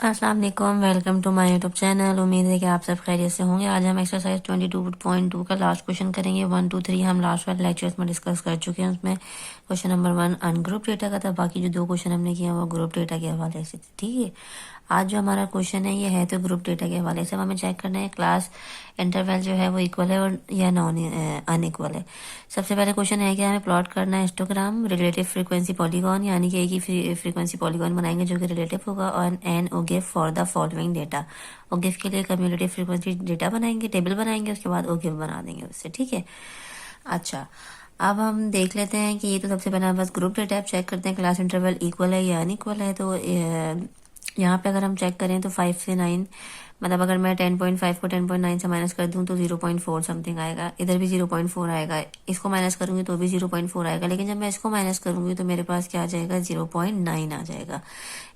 अस्सलाम वालेकुम, welcome to my YouTube channel. उम्मीद है कि आप सब खैरियत से होंगे। आज हम एक्सरसाइज 22.2 का लास्ट क्वेश्चन करेंगे। 1 2 3 हम लास्ट वाले लेक्चर्स में डिस्कस कर चुके हैं। उसमें क्वेश्चन नंबर 1 अनग्रुप डेटा का था, बाकी जो 2 क्वेश्चन हमने किया वो ग्रुप डेटा के हवाले से थे। ठीक है, आज जो हमारा क्वेश्चन है ये है तो ग्रुप डेटा के हवाले से। हमें चेक करना है क्लास इंटरवल जो है वो इक्वल है और या नॉन अनइक्वल है। सबसे पहले क्वेश्चन है कि हमें प्लॉट करना है हिस्टोग्राम रिलेटिव फ्रीक्वेंसी पॉलीगॉन, यानी कि एक ही फ्रीक्वेंसी पॉलीगॉन बनाएंगे जो कि रिलेटिव होगा, और an ogive for the following data. Ogive के लिए कम्युलेटिव फ्रीक्वेंसी डेटा बनाएंगे, टेबल बनाएंगे, उसके बाद ओगिव बना देंगे उससे। ठीक है, अच्छा अब हम देख लेते हैं कि ये तो सबसे पहले हम बस ग्रुप डेटा चेक करते हैं क्लास इंटरवल इक्वल है या अनइक्वल है। तो यहाँ पे अगर हम चेक करें तो 5 से 9, मतलब अगर मैं 10.5 को 10.9 से माइनस कर दूं तो 0.4 समथिंग आएगा। इधर भी 0.4 आएगा, इसको माइनस करूंगी तो भी 0.4 आएगा, लेकिन जब मैं इसको माइनस करूंगी तो मेरे पास क्या आ जाएगा, 0.9 आ जाएगा।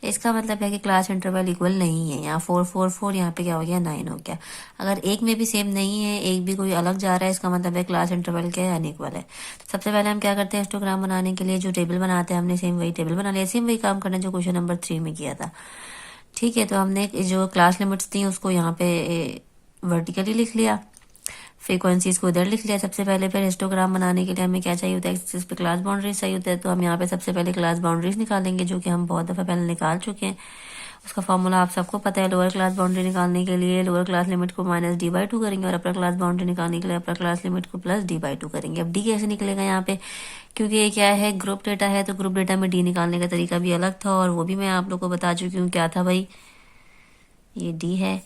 इसका मतलब है कि क्लास इंटरवल इक्वल नहीं है। यहाँ 4 4 4, यहाँ पे क्या हो गया, 9 हो गया। अगर एक में भी सेम नहीं है, एक भी कोई अलग जा रहा है, इसका मतलब है क्लास इंटरवल क्या है, अनइक्वल है। सबसे पहले हम क्या करते हैं, हिस्टोग्राम बनाने के लिए जो टेबल बनाते हैं हमने सेम वही टेबल बना लिया, सेम वही काम करना जो क्वेश्चन नंबर 3 में किया था। ठीक है, तो हमने जो क्लास लिमिट्स थी उसको यहाँ पे वर्टिकली लिख लिया, फ्रीक्वेंसीज को इधर लिख लिया सबसे पहले। फिर हिस्टोग्राम बनाने के लिए हमें क्या चाहिए होता है, एक्सिस पे क्लास बाउंड्रीज चाहिए होता है। तो हम यहाँ पे सबसे पहले क्लास बाउंड्रीज निकालेंगे, जो कि हम बहुत दफा पहले निकाल चुके हैं। उसका फॉर्मूला आप सबको पता है। लोअर क्लास बाउंड्री निकालने के लिए लोअर क्लास लिमिट को -d/2 करेंगे, और अपर क्लास बाउंड्री निकालने के लिए अपर क्लास लिमिट को +d/2 करेंगे। अब डी कैसे निकलेगा यहाँ पे, क्योंकि ये क्या है, ग्रुप डेटा है, तो ग्रुप डेटा में डी निकालने का तरीका भी अलग था, और वो भी मैं आप लोग को बता चुकी हूँ। क्या था भाई, ये डी है।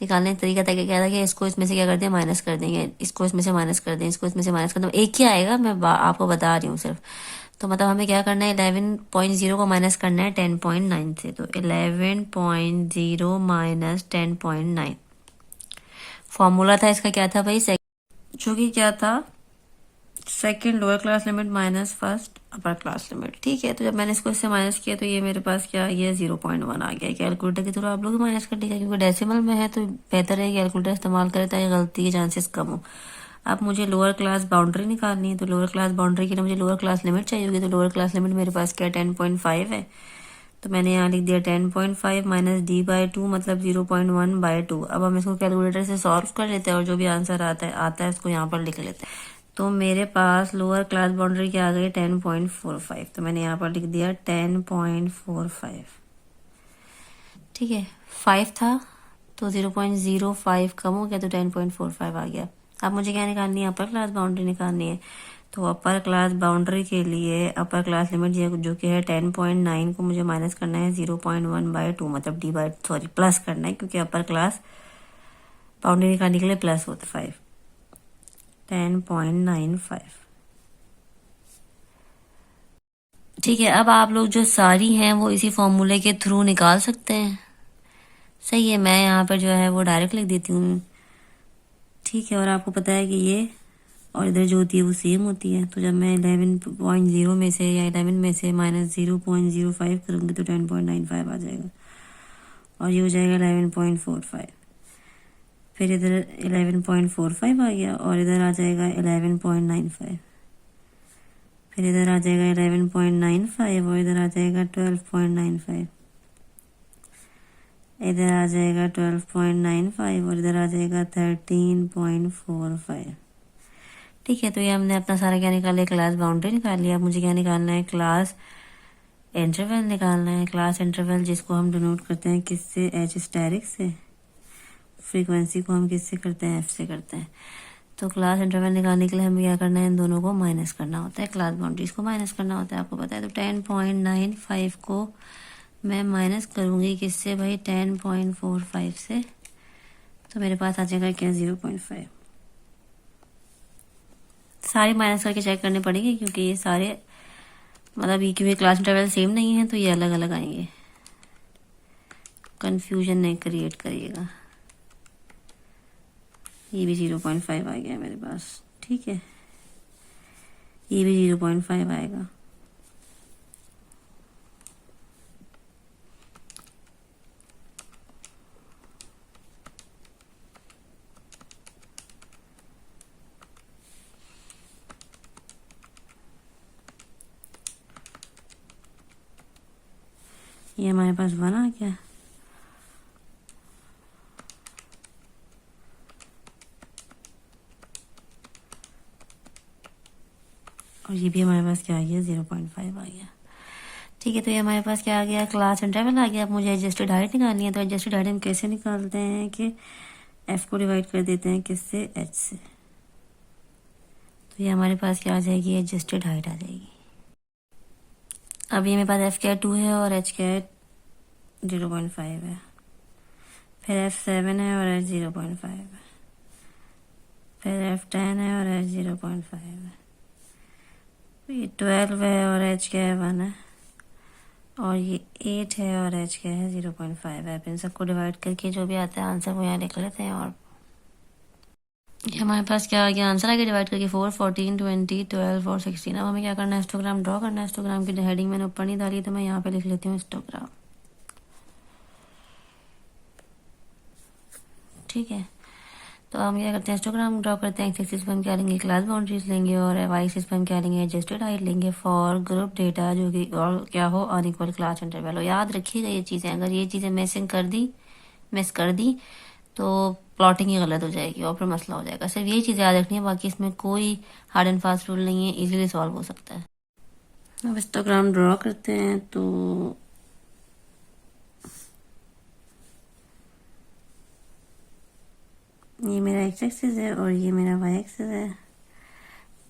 निकालने का तरीका था क्या था कि इसको इसमें से क्या कर दें, माइनस कर देंगे, इसको इसमें से माइनस कर दें, इसको इसमें से माइनस कर दें, एक ही आएगा। मैं आपको बता रही हूँ सिर्फ। तो मतलब हमें क्या करना है, 11.0 को माइनस करना है 10.9 से। तो 11.0 माइनस 10.9 फॉर्मूला था इसका, क्या था भाई, जो कि क्या था, second lower class limit minus first upper class limit. ठीक है, तो जब मैंने इसको इससे माइनस किया तो ये मेरे पास क्या, ये 0.1 आ गया। कैलकुलेटर के थ्रू आप लोग माइनस कर लीजिए, क्योंकि डेसिमल में है तो बेहतर है कैलकुलेटर इस्तेमाल करें ताकि गलती के चांसेस कम हो। अब मुझे लोअर क्लास बाउंड्री निकालनी है, तो लोअर क्लास बाउंड्री के लिए मुझे लोअर क्लास लिमिट चाहिए होगी। तो लोअर क्लास लिमिट मेरे पास क्या, 10.5 है। तो मैंने यहाँ लिख दिया 10.5 माइनस d/2 मतलब 0.1/2। अब हम इसको कैलकुलेटर से सॉल्व कर लेते हैं और जो भी आंसर आता है उसको यहाँ पर लिख लेते हैं। तो मेरे पास लोअर क्लास बाउंड्री क्या आ गई, 10.45। तो मैंने यहाँ पर लिख दिया 10.45। ठीक है, 5 था तो 0.05 कम हो गया, तो 10.45 आ गया। अब मुझे क्या निकालनी है, अपर क्लास बाउंड्री निकालनी है। तो अपर क्लास बाउंड्री के लिए अपर क्लास लिमिट जो कि है 10.9 को मुझे माइनस करना है 0.1/2, मतलब प्लस करना है, क्योंकि अपर क्लास बाउंड्री निकालने के लिए प्लस होता है 5, 10.95। ठीक है, अब आप लोग जो सारी हैं वो इसी फॉर्मूले के थ्रू निकाल सकते हैं। सही है, मैं यहाँ पर जो है वो डायरेक्ट लिख देती हूँ। ठीक है, और आपको पता है कि ये और इधर जो होती है वो सेम होती है। तो जब मैं 11.0 में से या 11 में से -0.05 करूँगी तो 10.95 आ जाएगा, और ये हो जाएगा 11.45। फिर इधर 11.45 आ गया, और इधर आ जाएगा 11.95। फिर इधर आ जाएगा 11.95, और इधर आ जाएगा 12.95। इधर आ जाएगा 12.95, और इधर आ जाएगा 13.45। ठीक है, तो ये हमने अपना सारा क्या निकाल लिया, क्लास बाउंड्री निकाल लिया। अब मुझे क्या निकालना है, क्लास इंटरवल निकालना है। क्लास इंटरवल जिसको हम डिनोट करते हैं किससे, एच स्टैरिक से। फ्रीक्वेंसी को हम किससे करते हैं, एफ से करते हैं। तो क्लास इंटरवल निकालने के लिए हमें क्या करना है, इन दोनों को माइनस करना होता है, क्लास बाउंड्रीज को माइनस करना होता है, आपको पता है। तो 10.95 को मैं माइनस करूंगी किससे भाई, 10.45 से। तो मेरे पास आ जाएगा क्या, 0.5। सारे माइनस करके चेक करने पड़ेंगे, क्योंकि ये सारे मतलब ये क्योंकि क्लास इंटरवल सेम नहीं है तो ये अलग अलग आएंगे। कंफ्यूजन नहीं क्रिएट करिएगा। ये भी 0.5 आ गया मेरे पास। ठीक है, ये भी 0.5 आएगा। ये हमारे पास 1 आ गया, और ये भी हमारे पास क्या आ गया 0.5 आ गया। ठीक है, तो ये हमारे पास क्या आ गया, क्लास इंटरवल आ गया। अब मुझे एडजस्टेड हाइट निकालनी है, तो एडजस्टेड हाइट हम कैसे निकालते हैं कि एफ को डिवाइड कर देते हैं किससे, एच से। तो ये हमारे पास क्या आ जाएगी, एडजस्टेड हाइट आ जाएगी। अब ये मेरे पास एफ क्या 2 है और एच क्या 0.5 है, फिर एफ 7 है और एच 0.5 है, फिर एफ 10 है और एच 0.5 है, ये 12 है और एच क्या है 1 है, और ये 8 है और एच क्या है 0.5 है। इन सबको डिवाइड करके जो भी आता है आंसर वो यहाँ लिख लेते हैं। और ये हमारे पास क्या आ गया, आंसर आ गया डिवाइड करके 4, 14, 20, 12 और 16। अब हमें क्या करना है, हिस्टोग्राम ड्रॉ करना है। हिस्टोग्राम की हेडिंग मैंने ऊपर नहीं डाली, तो मैं यहाँ पे लिख लेती हूँ हिस्टोग्राम। ठीक है, तो हम क्या करते हैं, हिस्टोग्राम ड्रॉ करते हैं। एक्स एक्सिस पर हम क्या लेंगे, क्लास बाउंड्रीज लेंगे, और वाई एक्सिस पर हम क्या लेंगे, एडजस्टेड हाइट लेंगे फॉर ग्रुप डेटा जो कि और क्या हो, अनइक्वल क्लास इंटरवल हो। याद रखिएगा ये चीज़ें, अगर ये चीज़ें मिस कर दी तो प्लॉटिंग ही गलत हो जाएगी और फिर मसला हो जाएगा। सिर्फ ये चीज़ें याद रखनी है, बाकी इसमें कोई हार्ड एंड फास्ट रूल नहीं है, इजीली सॉल्व हो सकता है। अब हिस्टोग्राम ड्रॉ करते हैं, तो ये मेरा एक्स एक्सिस है और ये मेरा वाई एक्सिस है।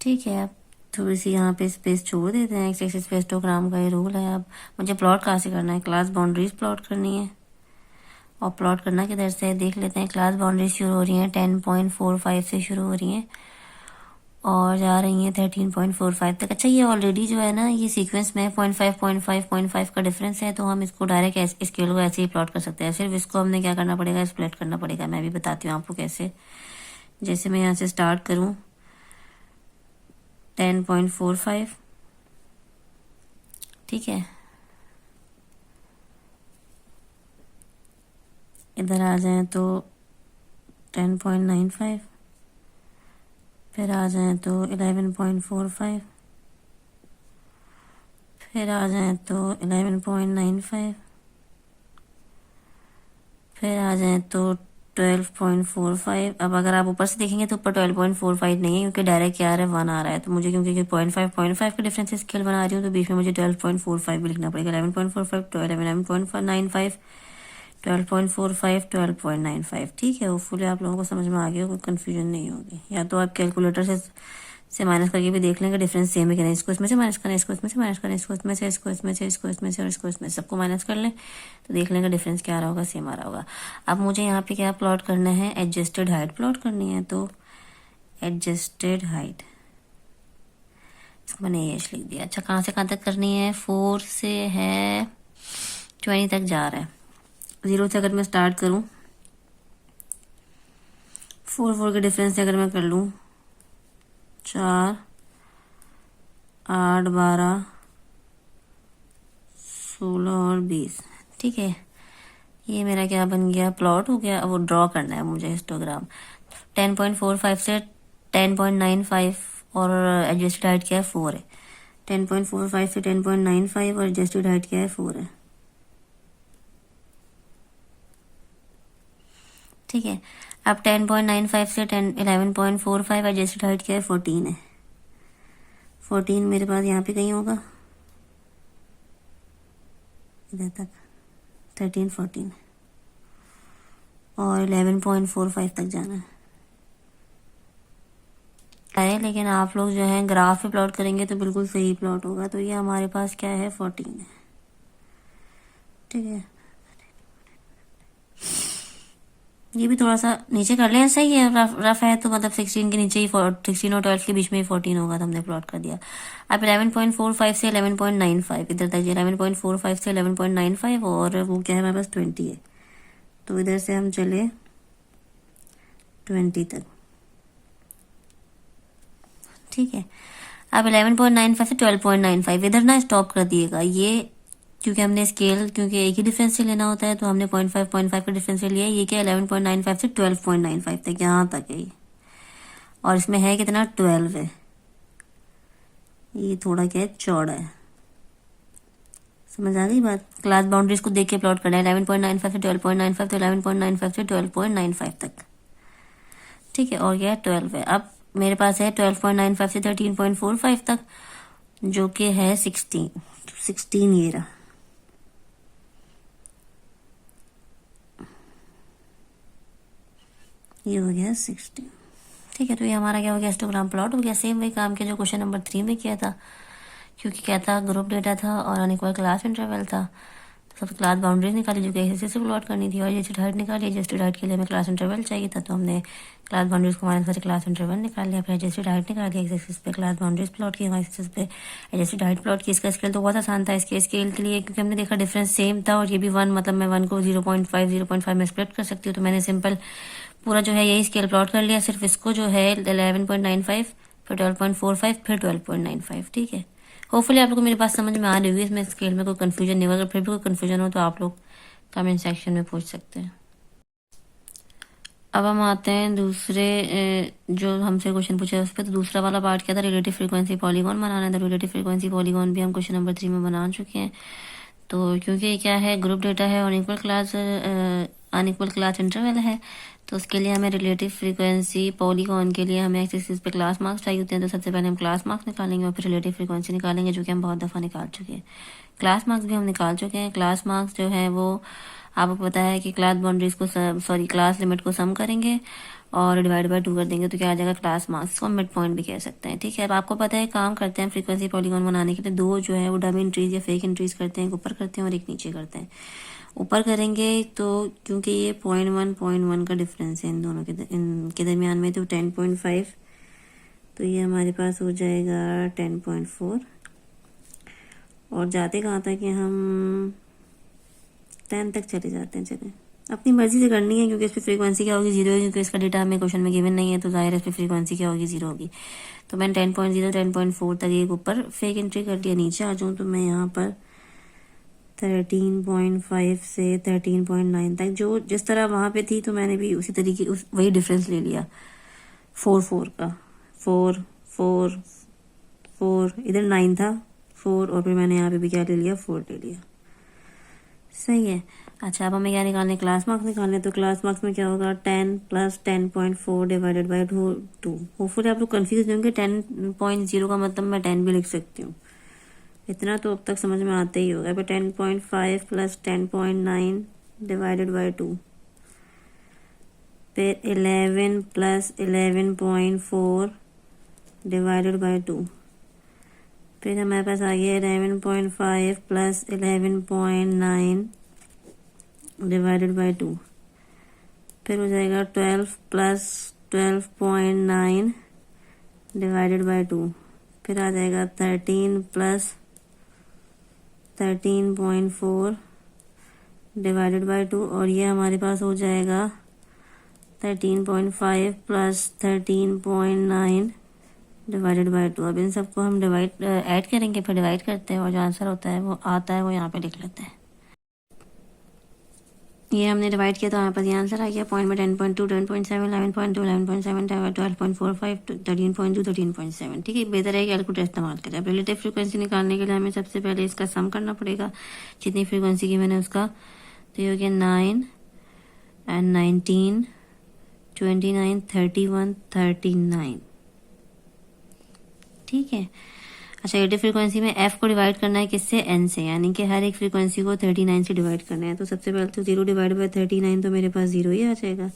ठीक है, अब थोड़ी सी यहाँ पे स्पेस छोड़ देते हैं। एक्स एक्सिस पे हिस्टोग्राम का ये रूल है। अब मुझे प्लॉट कहाँ से करना है, क्लास बाउंड्रीज प्लॉट करनी है। और प्लॉट करना किधर से, देख लेते हैं। क्लास बाउंड्रीज शुरू हो रही हैं 10.45 से शुरू हो रही हैं और जा रही हैं 13.45 तक। अच्छा, ये ऑलरेडी जो है ना, ये सीक्वेंस में 0.5 का डिफरेंस है, तो हम इसको डायरेक्ट स्केल को ऐसे ही प्लॉट कर सकते हैं। सिर्फ इसको हमने क्या करना पड़ेगा, स्प्लिट करना पड़ेगा। मैं भी बताती हूँ आपको कैसे। जैसे मैं यहाँ से स्टार्ट करूँ 10.45, ठीक है, इधर आ जाएं तो 10.95, फिर आ जाएं तो 11.45, फिर आ जाएं तो 11.95, फिर आ जाएं तो 12.45। अब अगर आप ऊपर से देखेंगे तो ऊपर 12.45 नहीं है, क्योंकि डायरेक्ट क्या आ रहा है 1 आ रहा है। तो मुझे क्योंकि 0.5 का डिफरेंस स्केल बना रही हूँ, तो बीच में मुझे 12.45 भी लिखना पड़ेगा। 11.45, 11.95, 12.45, 12.95। ठीक है, होपफुली आप लोगों को समझ में आ गया, कोई कन्फ्यूजन नहीं होगी। या तो आप कैलकुलेटर से माइनस करके भी देख लेंगे डिफरेंस सेम है कि नहीं। इसको इसमें से माइनस करें, इसको इसमें से माइनस करें, इसको इसमें से, इसको इसमें से, इसको इसमें से और इसको इसमें से, सबको माइनस कर लें तो देख लेंगे डिफरेंस क्या आ रहा होगा, सेम आ रहा होगा। अब मुझे यहाँ पे क्या प्लॉट करना है, एडजस्टेड हाइट प्लॉट करनी है। तो एडजस्टेड हाइट, मैंने ये लिख दिया। अच्छा, कहाँ से कहाँ तक करनी है, 4 से है 20 तक जा रहा है। 0 से अगर मैं स्टार्ट करूँ, 4 के डिफरेंस से अगर मैं कर लूँ 4, 8, 12, 16 और 20। ठीक है, ये मेरा क्या बन गया, प्लॉट हो गया। अब वो ड्रॉ करना है मुझे हिस्टोग्राम। 10.45 से 10.95 और एडजस्टेड हाइट क्या है 4 है। 10.45 से 10.95 और एडजस्टेड हाइट क्या है 4 है। ठीक है, अब 10.95 से 11.45 एडजस्टेड हाइट क्या है 14 है। 14 मेरे पास यहाँ पे कहीं होगा, इधर तक 13, 14 और 11.45 तक जाना है। लेकिन आप लोग जो है ग्राफ पे प्लॉट करेंगे तो बिल्कुल सही प्लॉट होगा। तो ये हमारे पास क्या है 14 है। ठीक है, ये भी थोड़ा सा नीचे कर लें, सही है, रफ है तो मतलब 16 के नीचे ही 16 और 12 के बीच में ही 14 होगा, तो हमने प्लॉट कर दिया। अब 11.45 से 11.95 इधर तक, 11.45 से 11.95 और वो क्या है हमारे पास 20 है। तो इधर से हम चले 20 तक। ठीक है, अब 11.95 से 12.95 इधर ना स्टॉप कर दिएगा ये, क्योंकि हमने स्केल क्योंकि एक ही डिफरेंस से लेना होता है, तो हमने 0.5 का डिफरेंस से लिया। ये क्या 11.95 से 12.95 तक, यहाँ तक है ये। और इसमें है कितना 12 है, ये थोड़ा क्या है चौड़ा है। समझ आ गई बात। क्लास बाउंड्रीज को देख के प्लॉट करना है। 11.95 से 12.95, तो 11.95 से 12.95 तक। ठीक है, और क्या है 12 है। अब मेरे पास है 12.95 से 13.45 तक, जो कि है 16 ये रहा। ये हो गया 16। ठीक है, तो ये हमारा क्या हो गया, हिस्टोग्राम प्लॉट हो गया। सेम वही काम किया जो क्वेश्चन नंबर 3 में किया था, क्योंकि क्या था, ग्रुप डेटा था और अनइक्वल क्लास इंटरवल था। तो सब क्लास बाउंड्रीज निकाली जो कि एक्सेस से प्लॉट करनी थी, और एडजस्टेड हाइट निकाली। एडजस्टेड हाइट के लिए हमें क्लास इंटरवल चाहिए था, तो हमने क्लास बाउंड्रीज को माइनस करके क्लास इंटरवल निकाल लिया। फिर एडजस्टेड हाइट निकाली, एक्स एक्सिस पे क्लास बाउंड्रीज प्लॉट की, वाई एक्सिस पे एडजस्टेड हाइट प्लॉट की। इसका स्केल तो बहुत आसान था इसके स्केल के लिए, क्योंकि हमने देखा डिफरेंस सेम था, और ये भी 1, मतलब मैं 1 को 0.5 में स्प्लिट कर सकती हूँ। तो मैंने सिंपल पूरा जो है यही स्केल प्लॉट कर लिया, सिर्फ इसको जो है 11.95, फिर 12.45, फिर 12.95। ठीक है, होपफुली आप लोग को मेरी बात समझ में आ रही होगी। इसमें स्केल में कोई कंफ्यूजन नहीं होगा। अगर फिर भी कोई कंफ्यूजन हो तो आप लोग कमेंट सेक्शन में पूछ सकते हैं। अब हम आते हैं दूसरे जो हमसे क्वेश्चन पूछा है उस पर। तो दूसरा वाला पार्ट क्या था, रिलेटिव फ्रीक्वेंसी पॉलीगॉन बनाना था। रिलेटिव फ्रीक्वेंसी पॉलीगॉन भी हम क्वेश्चन नंबर 3 में बना चुके हैं। तो क्योंकि क्या है, ग्रुप डेटा है और अनइक्वल क्लास इंटरवल है, तो उसके लिए हमें रिलेटिव फ्रीक्वेंसी पॉलीगॉन के लिए हमें एक्स एक्सिस पे क्लास मार्क्स चाहिए होते हैं। तो सबसे पहले हम क्लास मार्क्स निकालेंगे और फिर रिलेटिव फ्रीक्वेंसी निकालेंगे, जो कि हम बहुत दफ़ा निकाल चुके हैं। क्लास मार्क्स भी हम निकाल चुके हैं। क्लास मार्क्स जो है वो आपको पता है कि क्लास बाउंड्रीज को क्लास लिमिट को सम करेंगे और डिवाइड बाय 2 कर देंगे, तो क्या आ जाएगा क्लास मार्क्स को मिड पॉइंट भी कह सकते हैं। ठीक है, अब आपको पता है काम करते हैं फ्रीक्वेंसी पॉलीगॉन बनाने के लिए, दो जो है वो डमी इंट्रीज या फेक इंट्रीज करते हैं, एक ऊपर करते हैं और एक नीचे करते हैं। ऊपर करेंगे तो क्योंकि ये 0.1 का डिफरेंस है इन दोनों इनके दरमियान में, तो 10.5, तो ये हमारे पास हो जाएगा 10.4। और जाते कहाँ तक कि हम 10 तक चले जाते हैं। चले, अपनी मर्जी से करनी है, क्योंकि इस पर फ्रीक्वेंसी क्या होगी, 0 है, क्योंकि इसका डेटा हमें क्वेश्चन में गिवन नहीं है, तो जाहिर है इस पर फ्रीक्वेंसी क्या होगी, 0 होगी। तो मैंने 10.0 10.4 तक एक ऊपर फेक एंट्री कर दिया। नीचे आ जाऊँ तो मैं यहाँ पर 13.5 से 13.9 तक जो जिस तरह वहाँ पे थी, तो मैंने भी उसी तरीके वही डिफरेंस ले लिया 4 का। 4 इधर 9 था, 4, और फिर मैंने यहाँ पे भी क्या ले लिया, 4 ले लिया। सही है। अच्छा, अब हमें क्या निकालने, क्लास मार्क्स निकालने। तो क्लास मार्क्स में क्या होगा, 10 + 10.4 डिवाइडेड बाई 2। होपफुली आप लोग कंफ्यूज होंगे, 10.0 का मतलब मैं 10 भी लिख सकती हूँ, इतना तो अब तक समझ में आता ही होगा। 10.5 + 10.9 डिवाइडेड बाई 2, फिर 11 + 11.4 डिवाइडेड बाई 2, फिर हमारे पास आ गया 11.5 + 11.9 डिवाइडेड बाई 2, फिर हो जाएगा 12 + 12.9 डिवाइडेड बाई 2, फिर आ जाएगा 13 + 13.4 डिवाइडेड बाई 2, और ये हमारे पास हो जाएगा 13.5 + 13.9 डिवाइडेड बाई 2। अब इन सबको हम ऐड करेंगे, फिर डिवाइड करते हैं, और जो आंसर होता है वो आता है वो यहाँ पे लिख लेते हैं। ये हमने डिवाइड किया तो हमारे पास ये आंसर आ गया। पॉइंट में 10.2 10.7 11.2 11.7 12.45 13.2 13.7। ठीक है, बेहतर है कैलकुलेटर इस्तेमाल करें। अब रिलेटिव फ्रीक्वेंसी निकालने के लिए हमें सबसे पहले इसका सम करना पड़ेगा, जितनी फ्रीक्वेंसी की मैंने उसका। तो ये हो गया 9 and 19 29 31 39। ठीक है, अच्छा, रिलेटिव फ्रीक्वेंसी में एफ को डिवाइड करना है किससे, एन से, यानी कि हर एक फ्रीक्वेंसी को 39 से डिवाइड करना है। तो सबसे पहले तो 0 डिवाइड बाई 39, तो मेरे पास 0 ही आ जाएगा।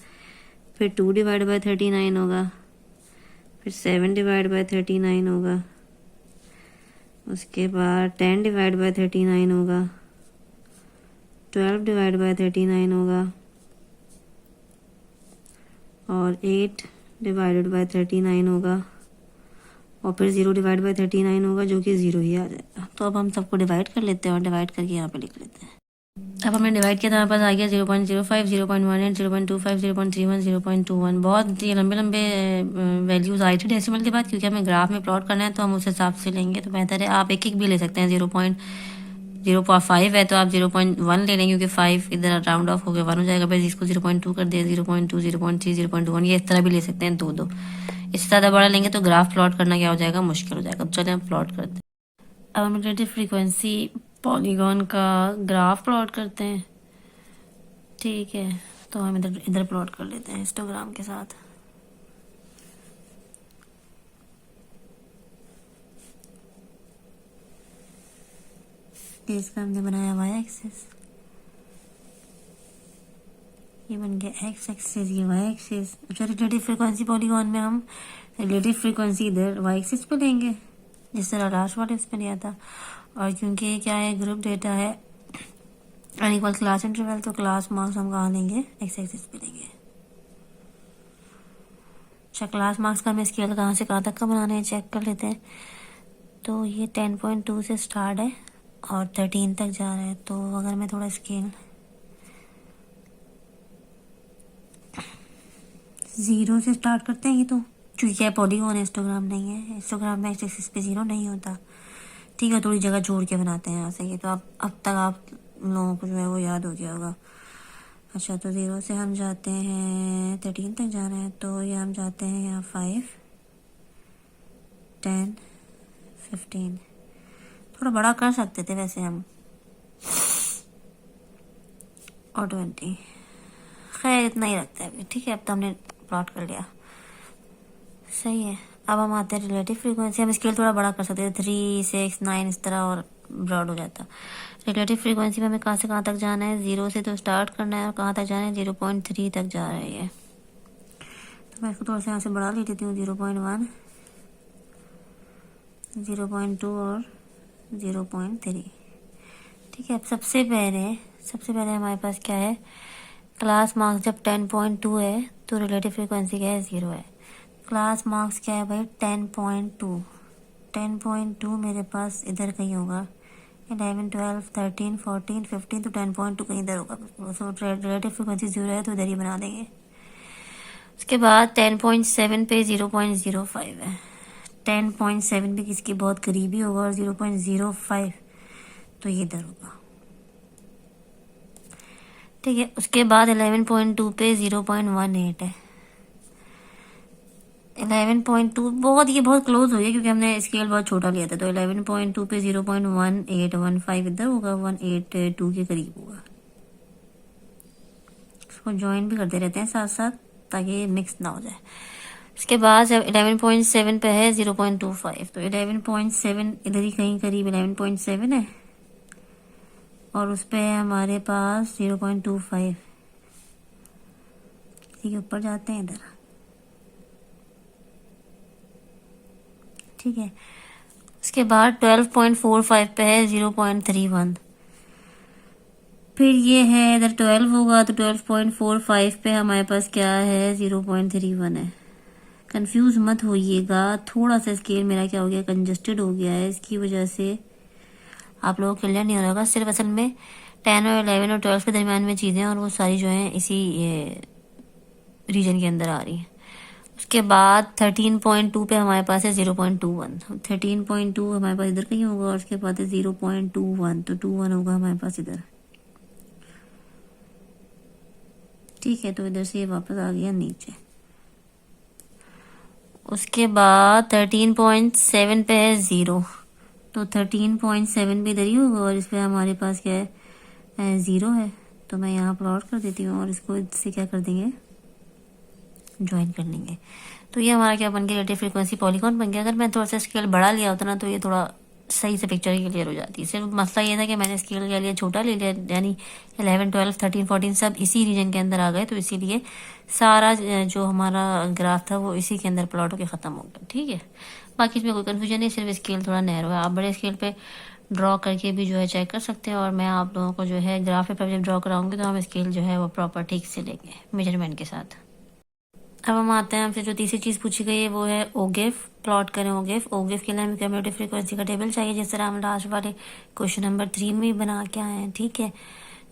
फिर 2 डिवाइड बाई 39 होगा, फिर 7 डिवाइड बाई 39 होगा, उसके बाद 10 डिवाइड बाई 39 होगा, 12 डिवाइड बाई 39 होगा, और 8 डिवाइडेड बाई 39 होगा, और फिर 0 डिवाइड बाई 39 होगा, जो कि 0 ही आ जाएगा। तो अब हम सबको डिवाइड कर लेते हैं और डिवाइड करके यहाँ पे लिख लेते हैं। अब हमने डिवाइड किया तो हमारे पास आ गया 0.05 0.18 0.25 0.31 0.21। बहुत ये लंबे लंबे वैल्यूज आई थी डेसिमल के बाद, क्योंकि हमें ग्राफ में प्लॉट करना है तो हम उस हिसाब से लेंगे, तो बेहतर है आप एक एक भी ले सकते हैं। 0.05 है तो आप 0.1 ले लेंगे, क्योंकि 5 इधर राउंड ऑफ हो गया 1 हो जाएगा, फिर इसको 0.2 कर दिया, 0.2 0.3 0.1, ये इस तरह भी ले सकते हैं, 2 इससे ज़्यादा बड़ा लेंगे तो ग्राफ प्लॉट करना क्या हो जाएगा, मुश्किल हो जाएगा। तो चलिए हम प्लॉट करते हैं। अब हम रिलेटिव फ्रीक्वेंसी पॉलीगॉन का ग्राफ प्लॉट करते हैं। ठीक है, तो हम इधर प्लॉट कर लेते हैं हिस्टोग्राम के साथ। फिर इसका हमने बनाया वाई एक्सिस, ये बन गया एक्स एक्सिस, ये वाई एक्सिस। अच्छा रिलेटिव फ्रीक्वेंसी पॉलीगॉन में हम रिलेटिव फ्रीक्वेंसी इधर वाई एक्सिस पे लेंगे जिस तरह लास्ट वाले उस पर लिया था। और क्योंकि ये क्या है, ग्रुप डेटा है अनइक्वल क्लास इंटरवल, तो क्लास मार्क्स हम कहाँ लेंगे, एक्स एक्सिस पे लेंगे। अच्छा क्लास मार्क्स का हमें स्केल कहाँ से कहाँ तक का बनाना है चेक कर लेते हैं। तो ये 10.2 से स्टार्ट है और 13 तक जा रहा है। तो अगर मैं थोड़ा स्केल 0 से स्टार्ट करते हैं, ये तो चूंकि क्या पॉलीगॉन है, हिस्टोग्राम नहीं है, हिस्टोग्राम में एक्स एक्सिस पे 0 नहीं होता। ठीक है, थोड़ी जगह छोड़ के बनाते हैं यहाँ से। ये तो अब तक आप लोगों को जो है वो याद हो गया होगा। अच्छा तो 0 से हम जाते हैं 13 तक जाना है, तो ये हम जाते हैं यहाँ 5, 10, 15। थोड़ा बड़ा कर सकते थे वैसे हम, और 20। खैर इतना ही रखते हैं अभी। ठीक है, अब तो हमने प्लॉट कर लिया, सही है। अब हम आते हैं रिलेटिव फ्रीक्वेंसी। हम स्केल थोड़ा बड़ा कर सकते हैं, 3, 6, 9 इस तरह, और ब्रॉड हो जाता। रिलेटिव फ्रीक्वेंसी में हमें कहाँ से कहाँ तक जाना है, 0 से तो स्टार्ट करना है और कहाँ तक जाना है, 0.3 तक जा रहा है ये। तो मैं इसको थोड़ा सा यहाँ से बढ़ा लेती हूँ, 0.1, 0.2 और 0.3। ठीक है, अब सबसे पहले हमारे पास क्या है, क्लास मार्क्स जब 10.2 है तो रिलेटिव फ्रीक्वेंसी क्या है, 0 है। क्लास मार्क्स क्या है भाई, 10.2। 10.2 मेरे पास इधर कहीं होगा, 11, 12, 13, 14, 15, तो 10.2 कहीं इधर होगा। सो रिलेटिव फ्रीक्वेंसी 0 है तो इधर ही बना देंगे। उसके बाद 10.7 पे 0.05 है। 10.7 पे किसकी बहुत करीबी होगा, और 0.05 तो ये इधर होगा। ठीक है, उसके बाद 11.2 पे 0.18 है। 11.2 ये बहुत क्लोज हो गया क्योंकि हमने स्केल बहुत छोटा लिया था। तो 11.2 पे 0.1815 इधर होगा, 182 के करीब होगा। इसको ज्वाइन भी करते रहते हैं साथ साथ ताकि मिक्स ना हो जाए। उसके बाद जब 11.7 पे है 0.25, तो 11.7 इधर ही कहीं करीब 11.7 है, और उस पे है हमारे पास 0.25। इसी के ऊपर जाते हैं इधर। ठीक है, उसके बाद 12.45 पे है 0.31। फिर ये है इधर 12 होगा, तो 12.45 पे हमारे पास क्या है, 0.31 है। कंफ्यूज मत होइएगा, थोड़ा सा स्केल मेरा क्या हो गया, कंजस्टेड हो गया है, इसकी वजह से आप लोगों को क्लियर नहीं हो रहा होगा। सिर्फ असल में 10 और 11 और 12 के दरमियान में चीज़ें, और वो सारी जो हैं इसी रीजन के अंदर आ रही हैं। उसके बाद 13.2 पे हमारे पास है 0.21। 13.2 हमारे पास इधर कहीं होगा, और उसके बाद है 0.21, तो 21 होगा हमारे पास इधर। ठीक है, तो इधर से ये वापस आ गया नीचे। उसके बाद 13.7 पे है 0, तो 13.7 भी इधर ही होगा, और इस पर हमारे पास क्या है, 0 है। तो मैं यहाँ प्लॉट कर देती हूँ, और इसको इससे क्या कर देंगे, ज्वाइन कर लेंगे। तो ये हमारा क्या बन गया, रिलेटिव फ्रीक्वेंसी पॉलीगॉन बन गया। अगर मैं थोड़ा सा स्केल बढ़ा लिया होता ना, तो ये थोड़ा सही से पिक्चर क्लियर हो जाती है। सिर्फ मसला ये था कि मैंने स्केल के लिए छोटा ले लिया, यानी 11, 12, 13, 14 सब इसी रीजन के अंदर आ गए, तो इसीलिए सारा जो हमारा ग्राफ था वो इसी के अंदर प्लॉट होकर ख़त्म हो गया। ठीक है, बाकी इसमें कोई कन्फ्यूजन नहीं, सिर्फ स्केल थोड़ा नैरो है। आप बड़े स्केल पे ड्रॉ करके भी जो है चेक कर सकते हैं, और मैं आप लोगों को जो है ग्राफ पेपर जब ड्रॉ कराऊंगी तो हम स्केल जो है वो प्रॉपर ठीक से लेंगे मेजरमेंट के साथ। अब हम आते हैं, हमसे जो तीसरी चीज़ पूछी गई है वो है ओगेफ। प्लॉट करें ओगेफ। ओगेफ के लिए हमें कम्यूटेटिव फ्रीक्वेंसी का टेबल चाहिए, जिस तरह हम लास्ट वाले क्वेश्चन नंबर 3 में भी बना के आए हैं। ठीक है,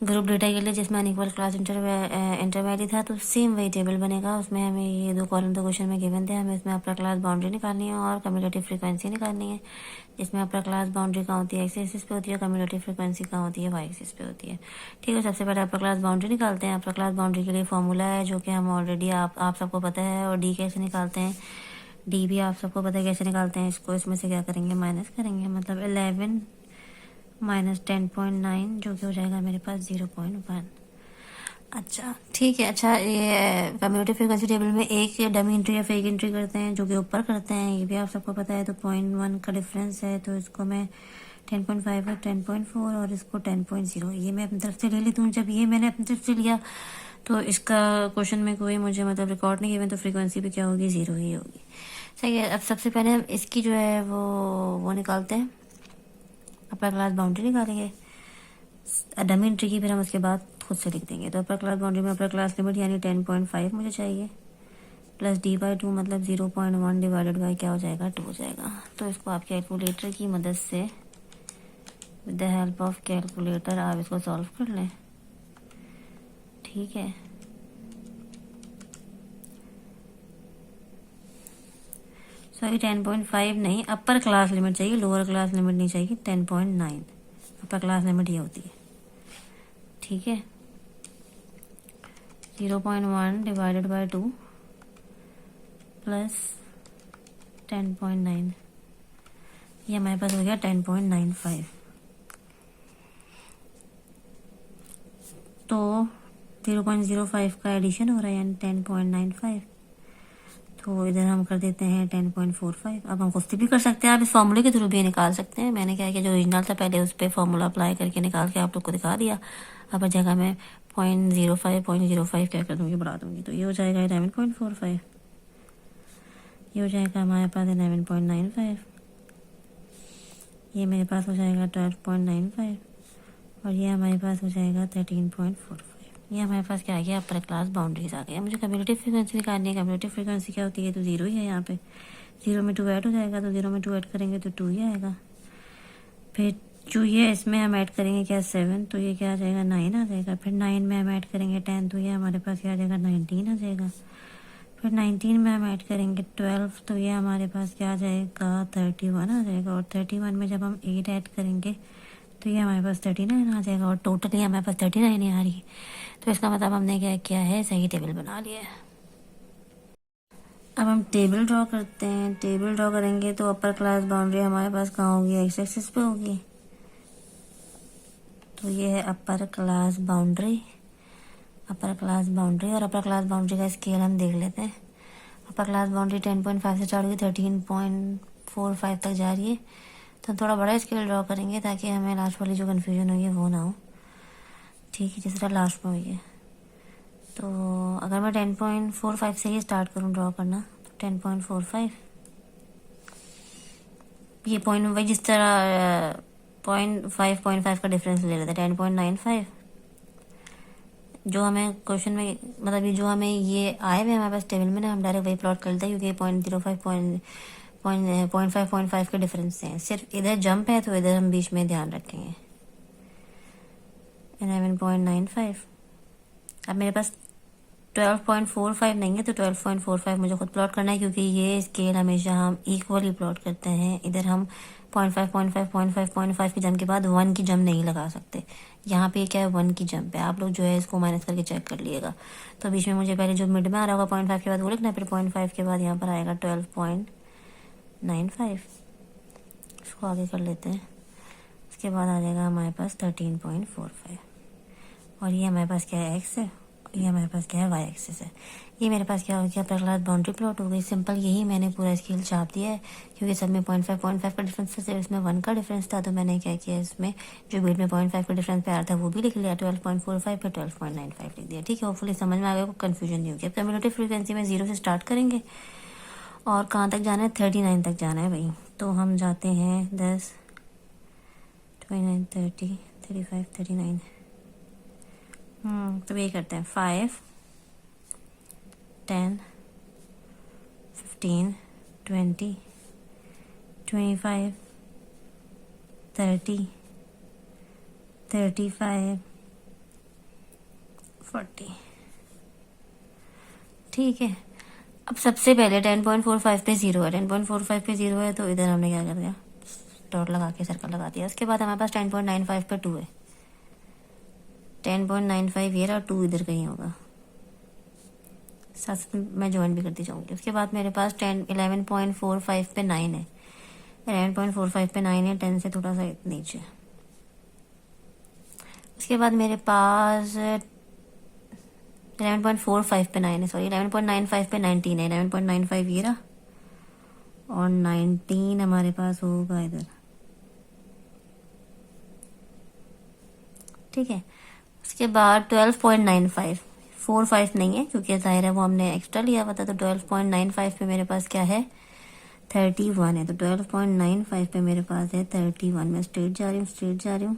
ग्रुप डेटा के लिए जिसमें अनइक्वल क्लास इंटरवैली था, तो सेम वही टेबल बनेगा। उसमें हमें ये 2 कॉलम तो क्वेश्चन में गिवन थे, हमें इसमें अपना क्लास बाउंड्री निकालनी है और कम्यूटेटिव फ्रीक्वेंसी निकालनी है। जिसमें अपना क्लास बाउंड्री कहाँ होती है, एक्स एक्सिस पे होती है, कम्यूटेटिव फ्रीक्वेंसी कहाँ होती है, वाई एक्सिस पे होती है। ठीक है, सबसे पहले अपना क्लास बाउंड्री निकालते हैं। अपना क्लास बाउंड्री के लिए फॉर्मूला है जो कि हम ऑलरेडी आप सबको पता है, और डी कैसे निकालते हैं, डी भी आप सबको पता है कैसे निकालते हैं। इसको इसमें से क्या करेंगे, माइनस करेंगे, मतलब 11 माइनस 10.9 जो कि हो जाएगा मेरे पास 0.1। अच्छा ठीक है। अच्छा, ये कम्यूटेटिव फ्रीक्वेंसी टेबल में एक डमी एंट्री या फेक एंट्री करते हैं, जो कि ऊपर करते हैं, ये भी आप सबको पता है। तो 0.1 का डिफरेंस है, तो इसको मैं 10.5 है 10.4 और इसको 10.0, ये मैं अपनी तरफ से ले लेती हूँ। जब ये मैंने अपनी तरफ से लिया तो इसका क्वेश्चन में कोई मुझे मतलब रिकॉर्ड नहीं किया, तो फ्रीक्वेंसी भी क्या होगी, 0 ही होगी। सही है। अब सबसे पहले हम इसकी जो है वो निकालते हैं, अपर क्लास बाउंड्री निकालेंगे डमी एंट्री की, फिर हम उसके बाद खुद से लिख देंगे। तो अपर क्लास बाउंड्री में अपर क्लास लिमिट यानी 10.5 मुझे चाहिए, प्लस d/2 मतलब 0.1 डिवाइडेड बाई क्या हो जाएगा, 2 हो जाएगा। तो इसको आप कैलकुलेटर की मदद से with the help of calculator आप इसको सॉल्व कर लें, ठीक है। सॉरी 10.5 नहीं, अपर क्लास लिमिट चाहिए, लोअर क्लास लिमिट नहीं चाहिए। 10.9 अपर क्लास लिमिट ये होती है, ठीक है। 0.1 डिवाइडेड बाई 2 प्लस 10.9, ये हमारे पास हो गया 10.95। तो 0.05 का एडिशन हो रहा है यानी 10.95। तो इधर हम कर देते हैं 10.45। अब हम खुद से भी कर सकते हैं, आप इस फॉर्मूले के थ्रू भी निकाल सकते हैं। मैंने क्या किया, जो ओरिजिनल था पहले उस पर फॉर्मूला अप्लाई करके निकाल के आप लोग को दिखा दिया। अब जगह मैं 0.05 क्या कर दूँगी, बढ़ा दूँगी। तो ये हो जाएगा 11.45, ये हो जाएगा हमारे पास 11.95, ये मेरे पास हो जाएगा 12.95 और ये हमारे पास हो जाएगा 13.45। ये हमारे पास क्या आ गया, अपर क्लास बाउंड्रीज आ गया। मुझे कम्यूटेटिव फ्रीक्वेंसी निकालनी है। कम्यूटेटिव फ्रीक्वेंसी क्या होती है, तो 0 ही है यहाँ पे। 0 में 2 ऐड हो जाएगा, तो 0 में 2 ऐड करेंगे तो 2 ही आएगा। फिर जो ये इसमें हम ऐड करेंगे क्या, 7, तो ये क्या आ जाएगा, 9 आ जाएगा। फिर 9 में हम ऐड करेंगे 10, तो ये हमारे पास क्या आ जाएगा, 19 आ जाएगा। फिर 19 में हम ऐड करेंगे 12, तो ये हमारे पास क्या आ जाएगा, 31 आ जाएगा। और 31 में जब हम 8 ऐड करेंगे तो ये हमारे पास 39 आ जाएगा। और टोटली हमारे पास 39 ही आ रही है। तो इसका मतलब हमने क्या किया है, सही टेबल बना लिया है। अब हम टेबल ड्रॉ करते हैं। टेबल ड्रॉ करेंगे तो अपर क्लास बाउंड्री हमारे पास कहाँ होगी, एक्स एक्सिस पे होगी। तो ये है upper class boundary, upper class boundary. और अपर क्लास बाउंड्री का स्केल हम देख लेते हैं। अपर क्लास बाउंड्री 10.5 से स्टार्ट होगी, 13.45 तक जा रही है। तो थोड़ा बड़ा स्केल ड्रॉ करेंगे ताकि हमें लास्ट वाली जो कन्फ्यूजन हुई है वो ना हो, ठीक है, जिस तरह लास्ट में हुई है। तो अगर मैं 10.45 से ही स्टार्ट करूँ ड्रॉ करना, तो 10.45, ये पॉइंट वही जिस तरह 0.5 का डिफरेंस ले लेते हैं। 10.95 जो हमें क्वेश्चन में मतलब ये जो हमें ये आए हुए हमारे पास टेबल में ना, हम डायरेक्ट वही प्लॉट करते हैं, क्योंकि 0.05 के डिफरेंस हैं। सिर्फ इधर जंप है तो इधर हम बीच में ध्यान रखेंगे। 11.95। अब मेरे पास 12.45 नहीं है, तो 12.45 मुझे खुद प्लॉट करना है, क्योंकि ये स्केल हमेशा हम इक्वली प्लॉट करते हैं। इधर हम 0.5 की जंप के बाद 1 की जंप नहीं लगा सकते। यहाँ पे क्या है, 1 की जंप है। आप लोग जो है इसको माइनस करके चेक कर लिएगा। तो बीच में मुझे पहले जो मिड में आ रहा होगा 0.5 के बाद वो लिखना, फिर 0.5 के बाद यहाँ पर आएगा 12.95। इसको आगे कर लेते हैं। उसके बाद आ जाएगा हमारे पास 13.45 और ये हमारे पास क्या है, एक्स है। ये हमारे पास क्या है, वाई एक्सिस है। ये मेरे पास क्या हो गया, अपर क्लास बाउंड्री प्लॉट हो गई। सिंपल यही मैंने पूरा स्केल छाप दिया है, क्योंकि सब में 0.5 का डिफरेंस था, इसमें 1 का डिफरेंस था। तो मैंने क्या किया, इसमें जो बीच में 0.5 का डिफरेंस पे आ रहा था वो भी लिख लिया, 12.45 पे 12.95 लिख दिया, ठीक है। होपफुली समझ में आ गया, कोई कन्फ्यूजन नहीं होगी। अब कम्यूटेटिव फ्रीक्वेंसी में 0 से स्टार्ट करेंगे और कहाँ तक जाना है, 39 तक जाना है भाई। तो हम जाते हैं 10, 29, 30, 35, 39। तो ये करते हैं 5, 10, 15, 20, 25, 30, 35, 40, ठीक है। अब सबसे पहले 10.45 पे 0 है, 10.45 पे 0 है, तो इधर हमने क्या कर दिया, डॉट लगा के सर्कल लगा दिया। उसके बाद हमारे पास 10.95 पे 2 है, 10.95 ये रहा, 2 इधर कहीं होगा, साथ मैं ज्वाइन भी करती जाऊंगी। उसके बाद मेरे पास 11.45 पे 9 है, 11.45 पे 9 है, 10 से थोड़ा सा नीचे। उसके बाद मेरे पास 11.45 पे 9 है, सॉरी 11.95 पे 19 है, 11.95 ये रहा, और 19 हमारे पास होगा इधर ठीक है। उसके बाद 12.95, 45 नहीं है क्योंकि जाहिर है वो हमने एक्स्ट्रा लिया हुआ था, तो 12.95 पे मेरे पास क्या है 31 है, तो 12.95 पे मेरे पास है 31। मैं स्ट्रेट जा रही हूँ।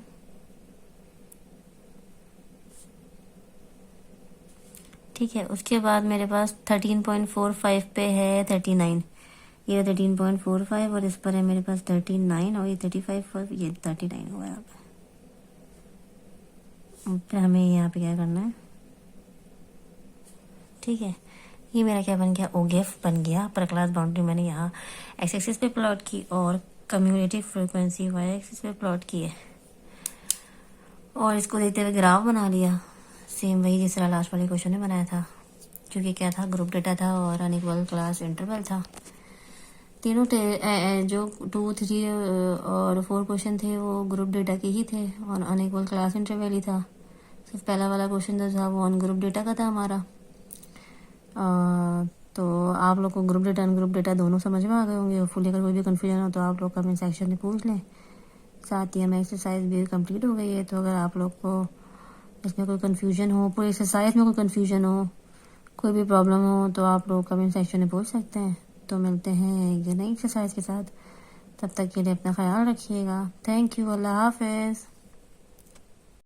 ठीक है। उसके बाद मेरे पास 13.45 पे है 39, ये 13.45 और इस पर है मेरे पास 39 और ये 35, ये 39 हुआ है। अब हमें यहाँ पे क्या करना है, ठीक है। ये मेरा क्या बन गया, ओगेफ बन गया। पर क्लास बाउंड्री मैंने यहाँ एक्स एक्सिस पे प्लॉट की और कम्युनिटी फ्रीक्वेंसी वाई एक्सिस पे प्लॉट की है और इसको देखते हुए ग्राफ बना लिया, सेम वही जिस तरह लास्ट वाले क्वेश्चन में बनाया था, क्योंकि क्या था ग्रुप डेटा था और अनइक्वल क्लास इंटरवल था। तीनों जो 2, 3 और 4 क्वेश्चन थे वो ग्रुप डेटा के ही थे और अनइक्वल क्लास इंटरवल ही था। सिर्फ पहला वाला क्वेश्चन जो था वो ऑन ग्रुप डेटा का था हमारा। तो आप लोग को ग्रुप डेटा अनग्रुप डेटा दोनों समझ में आ गए होंगे। फुली अगर कोई भी कन्फ्यूजन हो तो आप लोग कमेंट सेक्शन में पूछ लें। साथ ही हमें एक्सरसाइज भी कंप्लीट हो गई है, तो अगर आप लोग को इसमें कोई कन्फ्यूजन हो, पूरी एक्सरसाइज में कोई कन्फ्यूजन हो, कोई भी प्रॉब्लम हो, तो आप लोग कमेंट सेक्शन में पूछ सकते हैं। तो मिलते हैं एक नई एक्सरसाइज के साथ, तब तक के लिए अपना ख्याल रखिएगा। थैंक यू, अल्लाह हाफिज़।